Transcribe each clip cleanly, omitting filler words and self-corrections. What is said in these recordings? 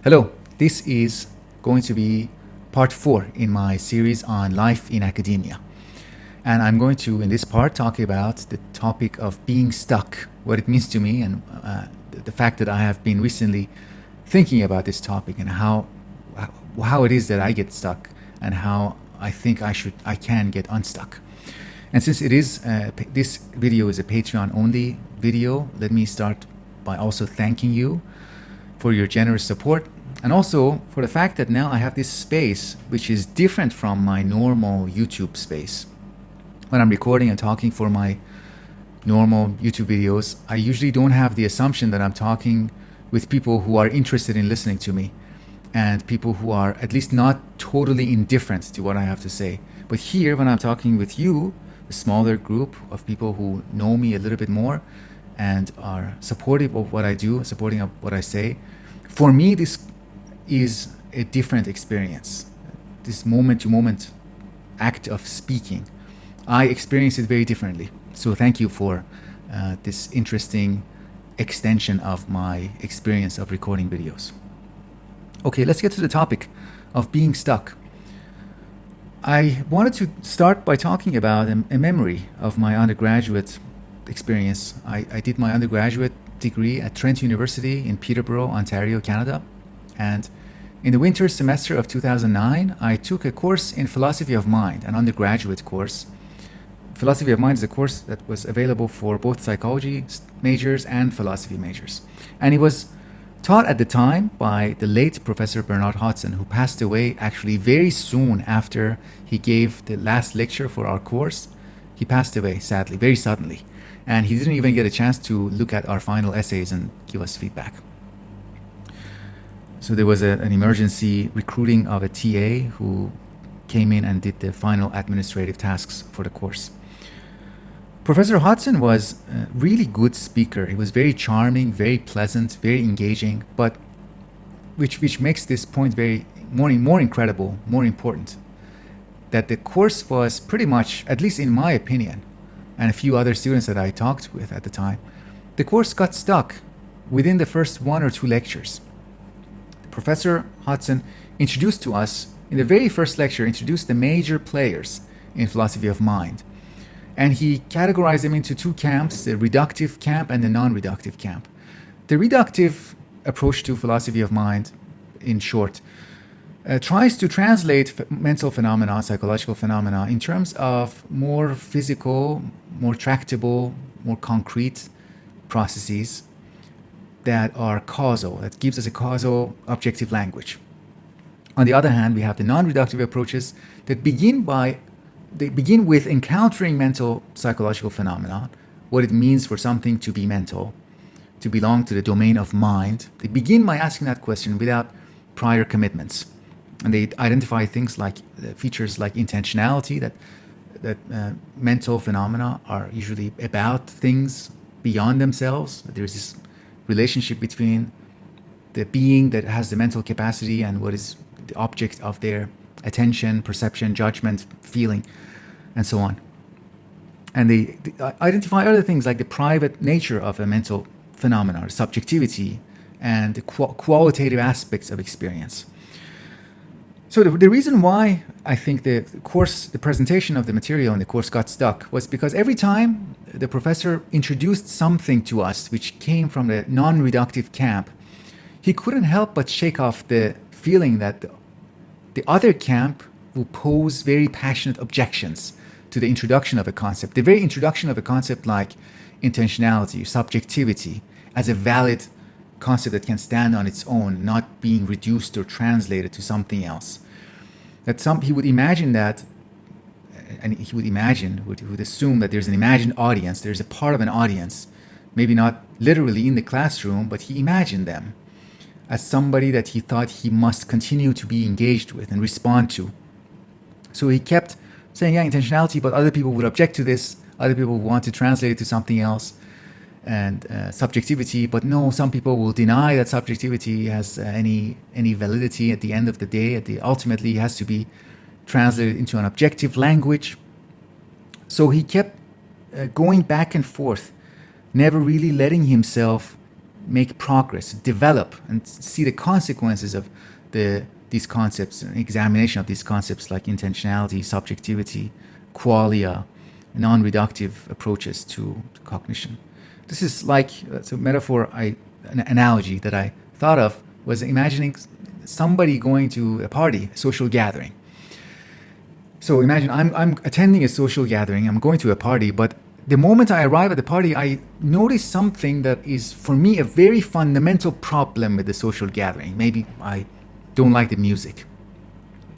Hello, this is going to be part 4 in my series on life in academia. And I'm going to, in this part, talk about the topic of being stuck, what it means to me, and the fact that I have been recently thinking about this topic and how it is that I get stuck and how I think I can get unstuck. And since it is this video is a Patreon only video, let me start by also thanking you for your generous support, and also for the fact that now I have this space which is different from my normal YouTube space. When I'm recording and talking for my normal YouTube videos, I usually don't have the assumption that I'm talking with people who are interested in listening to me and people who are at least not totally indifferent to what I have to say. But here, when I'm talking with you, a smaller group of people who know me a little bit more and are supportive of what I do, supporting of what I say, for me, this is a different experience. This moment-to-moment act of speaking, I experience it very differently. So thank you for this interesting extension of my experience of recording videos. Okay, let's get to the topic of being stuck. I wanted to start by talking about a memory of my undergraduate experience. I did my undergraduate degree at Trent University in Peterborough, Ontario, Canada. And in the winter semester of 2009, I took a course in philosophy of mind, an undergraduate course. Philosophy of mind is a course that was available for both psychology majors and philosophy majors. And it was taught at the time by the late Professor Bernard Hodson, who passed away actually very soon after he gave the last lecture for our course. He passed away, sadly, very suddenly. And he didn't even get a chance to look at our final essays and give us feedback. So there was an emergency recruiting of a TA who came in and did the final administrative tasks for the course. Professor Hodson was a really good speaker. He was very charming, very pleasant, very engaging, but which makes this point more incredible, more important, that the course was pretty much, at least in my opinion, and a few other students that I talked with at the time, the course got stuck within the first 1 or 2 lectures. Professor Hodson introduced to us, in the very first lecture, introduced the major players in philosophy of mind. And he categorized them into 2 camps, the reductive camp and the non-reductive camp. The reductive approach to philosophy of mind, in short, tries to translate mental phenomena, psychological phenomena, in terms of more physical, more tractable, more concrete processes that are causal, that gives us a causal objective language. On the other hand, we have the non-reductive approaches that begin with encountering mental psychological phenomena, what it means for something to be mental, to belong to the domain of mind. They begin by asking that question without prior commitments. And they identify things like features like intentionality, that mental phenomena are usually about things beyond themselves. There's this relationship between the being that has the mental capacity and what is the object of their attention, perception, judgment, feeling, and so on. And they identify other things like the private nature of a mental phenomenon, subjectivity, and the qualitative aspects of experience. So the reason why I think the presentation of the material in the course got stuck was because every time the professor introduced something to us which came from the non-reductive camp, he couldn't help but shake off the feeling that the other camp will pose very passionate objections to the introduction of a concept. The very introduction of a concept like intentionality, subjectivity, as a valid concept that can stand on its own, not being reduced or translated to something else. He would imagine that, and he would assume that there's an imagined audience, there's a part of an audience, maybe not literally in the classroom, but he imagined them as somebody that he thought he must continue to be engaged with and respond to. So he kept saying, yeah, intentionality, but other people would object to this, other people want to translate it to something else, and subjectivity, but no, some people will deny that subjectivity has any validity at the end of the day. Ultimately, it has to be translated into an objective language. So he kept going back and forth, never really letting himself make progress, develop, and see the consequences of these concepts, an examination of these concepts like intentionality, subjectivity, qualia, non-reductive approaches to cognition. This is like it's a metaphor, an analogy that I thought of was imagining somebody going to a party, a social gathering. So imagine I'm attending a social gathering, I'm going to a party, but the moment I arrive at the party, I notice something that is, for me, a very fundamental problem with the social gathering. Maybe I don't like the music,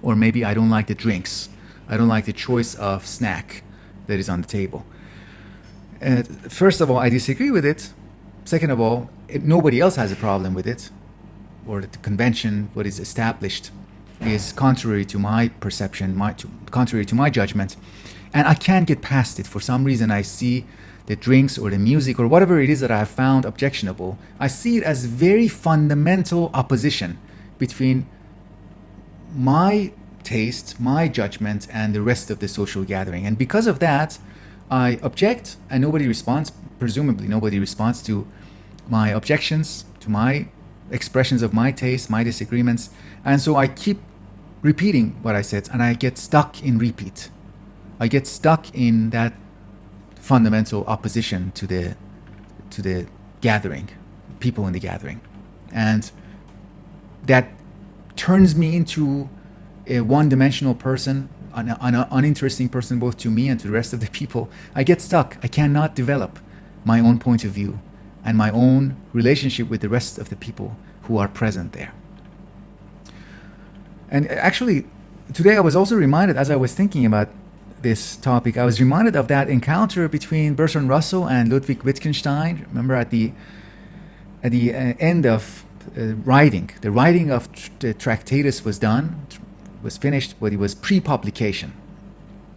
or maybe I don't like the drinks. I don't like the choice of snack that is on the table. First of all, I disagree with it. Second of all, nobody else has a problem with it, or the convention, what is established, is contrary to my perception, contrary to my judgment, and I can't get past it. For some reason, I see the drinks or the music or whatever it is that I have found objectionable, I see it as very fundamental opposition between my taste, my judgment, and the rest of the social gathering. And because of that, I object, and nobody responds. Presumably, nobody responds to my objections, to my expressions of my taste, my disagreements. And so I keep repeating what I said, and I get stuck in repeat. I get stuck in that fundamental opposition to the gathering, people in the gathering. And that turns me into a one-dimensional person, an uninteresting person both to me and to the rest of the people. I get stuck. I cannot develop my own point of view and my own relationship with the rest of the people who are present there. And actually, today I was also reminded, as I was thinking about this topic, I was reminded of that encounter between Bertrand Russell and Ludwig Wittgenstein. Remember, at the end of the writing of the Tractatus was finished, but it was pre-publication.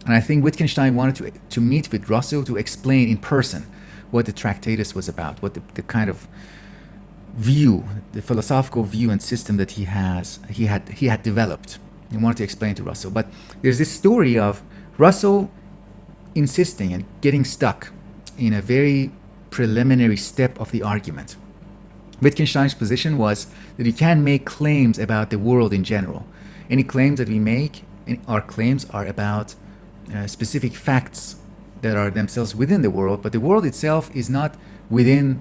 And I think Wittgenstein wanted to meet with Russell to explain in person what the Tractatus was about, what the kind of view, the philosophical view and system that he had developed. He wanted to explain to Russell. But there's this story of Russell insisting and getting stuck in a very preliminary step of the argument. Wittgenstein's position was that you can't make claims about the world in general. Any claims that we make, our claims are about specific facts that are themselves within the world, but the world itself is not within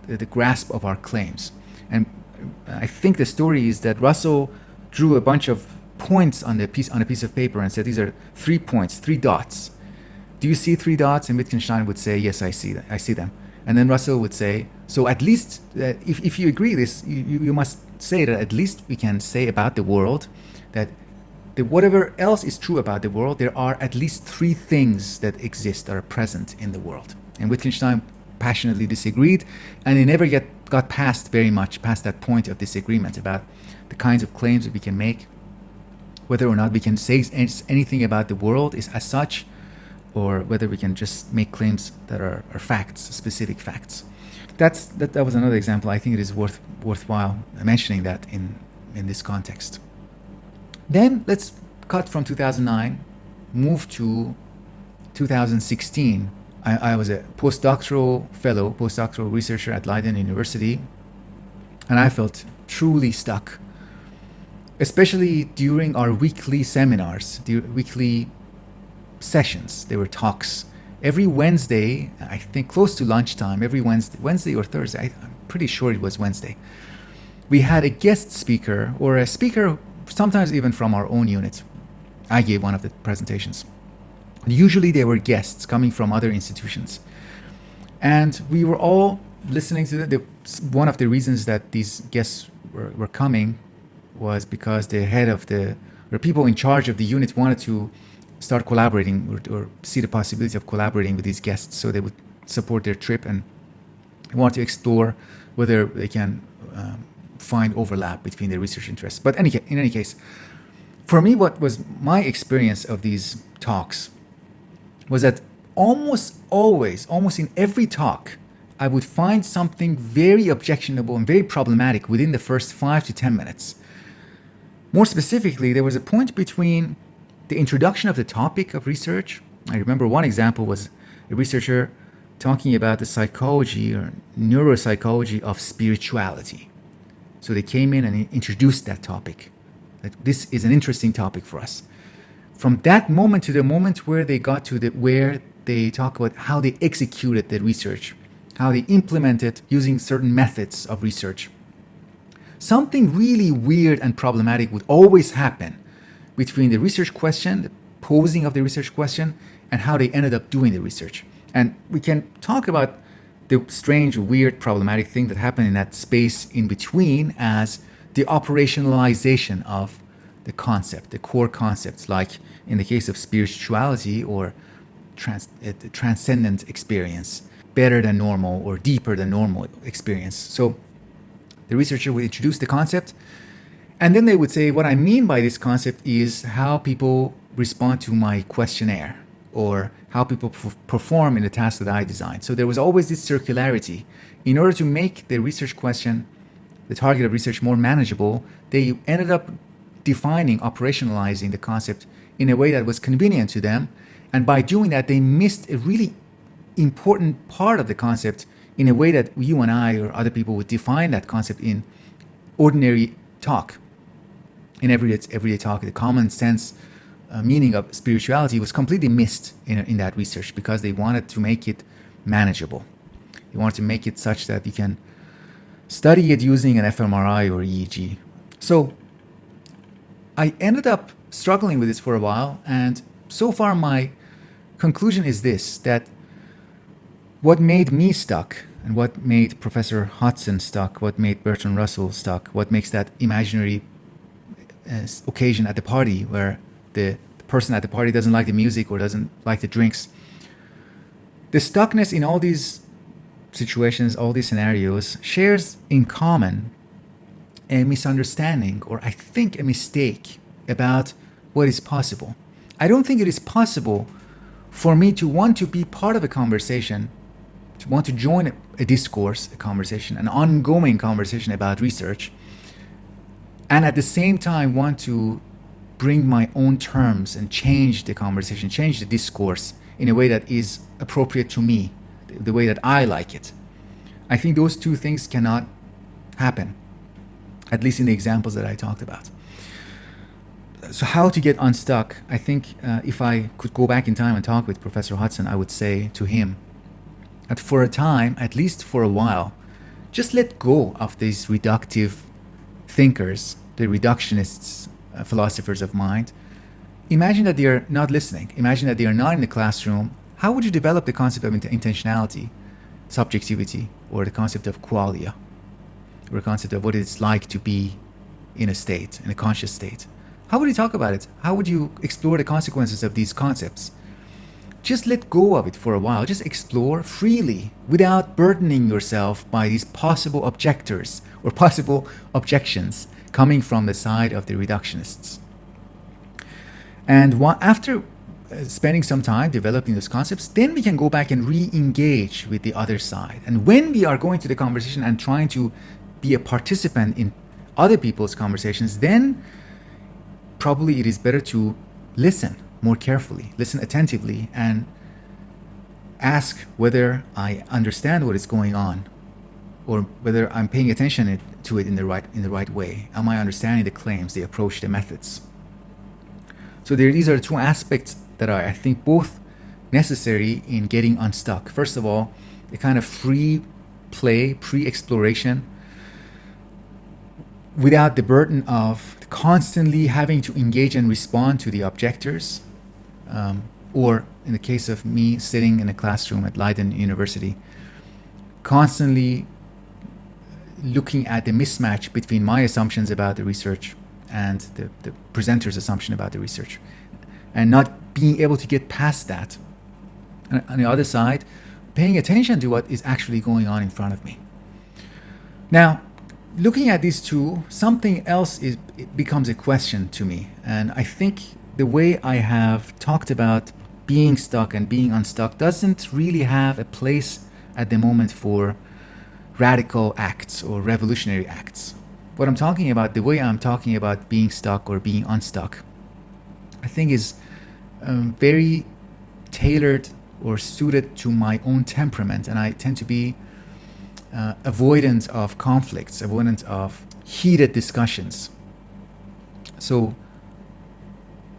the grasp of our claims. And I think the story is that Russell drew a bunch of points on a piece of paper and said, these are 3 points, 3 dots. Do you see 3 dots? And Wittgenstein would say, yes, I see them. And then Russell would say, so at least if you agree this, you must say that at least we can say about the world that whatever else is true about the world, there are at least 3 things that exist, that are present in the world. And Wittgenstein passionately disagreed, and they never got past that point of disagreement about the kinds of claims that we can make, whether or not we can say anything about the world is as such, or whether we can just make claims that are facts, specific facts. That was another example. I think it is worthwhile mentioning that in this context. Then let's cut from 2009, move to 2016. I was a postdoctoral researcher at Leiden University, and I felt truly stuck, especially during our weekly seminars, weekly sessions. There were talks every Wednesday, I think close to lunchtime, every Wednesday or Thursday. I'm pretty sure it was Wednesday. We had a guest speaker, or a speaker sometimes even from our own unit. I gave one of the presentations. Usually they were guests coming from other institutions. And we were all listening to them. One of the reasons that these guests were coming was because the head of or people in charge of the unit wanted to start collaborating or see the possibility of collaborating with these guests, so they would support their trip and want to explore whether they can find overlap between their research interests. But in any case, for me, what was my experience of these talks was that almost in every talk, I would find something very objectionable and very problematic within the first 5 to 10 minutes. More specifically, there was a point between the introduction of the topic of research. I remember one example was a researcher talking about the psychology or neuropsychology of spirituality. So they came in and introduced that topic. That this is an interesting topic for us. From that moment to the moment where they got to where they talk about how they executed the research, how they implemented using certain methods of research, something really weird and problematic would always happen between the research question, the posing of the research question, and how they ended up doing the research. And we can talk about the strange, weird, problematic thing that happened in that space in between as the operationalization of the concept, the core concepts, like in the case of spirituality or transcendent experience, better than normal or deeper than normal experience. So the researcher would introduce the concept, and then they would say, what I mean by this concept is how people respond to my questionnaire, or how people perform in the task that I designed. So there was always this circularity. In order to make the research question, the target of research, more manageable, they ended up defining, operationalizing the concept in a way that was convenient to them. And by doing that, they missed a really important part of the concept in a way that you and I or other people would define that concept in ordinary talk, in everyday talk. The common sense meaning of spirituality was completely missed in that research because they wanted to make it manageable. They wanted to make it such that you can study it using an fMRI or EEG. So I ended up struggling with this for a while, and so far my conclusion is this, that what made me stuck and what made Professor Hodson stuck, what made Bertrand Russell stuck, what makes that imaginary occasion at the party where the person at the party doesn't like the music or doesn't like the drinks. The stuckness in all these situations, all these scenarios, shares in common a misunderstanding, or I think a mistake about what is possible. I don't think it is possible for me to want to be part of a conversation, to want to join a discourse, a conversation, an ongoing conversation about research, and at the same time want to bring my own terms and change the conversation, change the discourse in a way that is appropriate to me, the way that I like it. I think those two things cannot happen, at least in the examples that I talked about. So how to get unstuck? I think if I could go back in time and talk with Professor Hodson, I would say to him that for a time, at least for a while, just let go of these reductive thinkers, the reductionists, philosophers of mind. Imagine that they are not listening. Imagine that they are not in the classroom. How would you develop the concept of intentionality, subjectivity, or the concept of qualia, or the concept of what it's like to be in a state, in a conscious state? How would you talk about it? How would you explore the consequences of these concepts? Just let go of it for a while. Just explore freely without burdening yourself by these possible objectors or possible objections coming from the side of the reductionists. And after spending some time developing those concepts, then we can go back and re-engage with the other side. And when we are going to the conversation and trying to be a participant in other people's conversations, then probably it is better to listen more carefully, listen attentively, and ask whether I understand what is going on, or whether I'm paying attention to it in the right way. Am I understanding the claims, the approach, the methods? So these are two aspects that are, I think, both necessary in getting unstuck. First of all, a kind of free play, pre-exploration, without the burden of constantly having to engage and respond to the objectors, or in the case of me sitting in a classroom at Leiden University, constantly looking at the mismatch between my assumptions about the research and the presenter's assumption about the research, and not being able to get past that. And on the other side, paying attention to what is actually going on in front of me. Now, looking at these two, something else it becomes a question to me. And I think the way I have talked about being stuck and being unstuck doesn't really have a place at the moment for radical acts or revolutionary acts. What I'm talking about, the way I'm talking about being stuck or being unstuck, I think is very tailored or suited to my own temperament, and I tend to be avoidant of conflicts, avoidant of heated discussions. So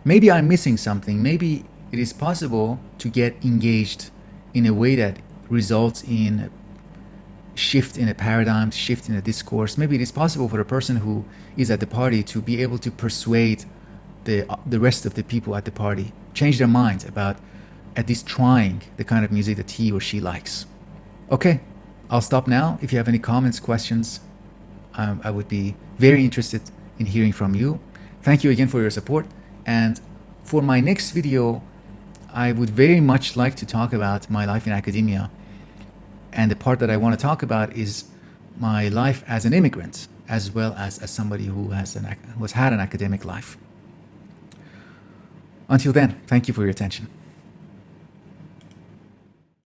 maybe I'm missing something. Maybe it is possible to get engaged in a way that results in a shift in a paradigm, shift in a discourse. Maybe it is possible for a person who is at the party to be able to persuade the rest of the people at the party, change their minds about at least trying the kind of music that he or she likes. Okay, I'll stop now. If you have any comments, questions, I would be very interested in hearing from you. Thank you again for your support. And for my next video, I would very much like to talk about my life in academia. And the part that I want to talk about is my life as an immigrant, as well as somebody who has had an academic life. Until then, thank you for your attention.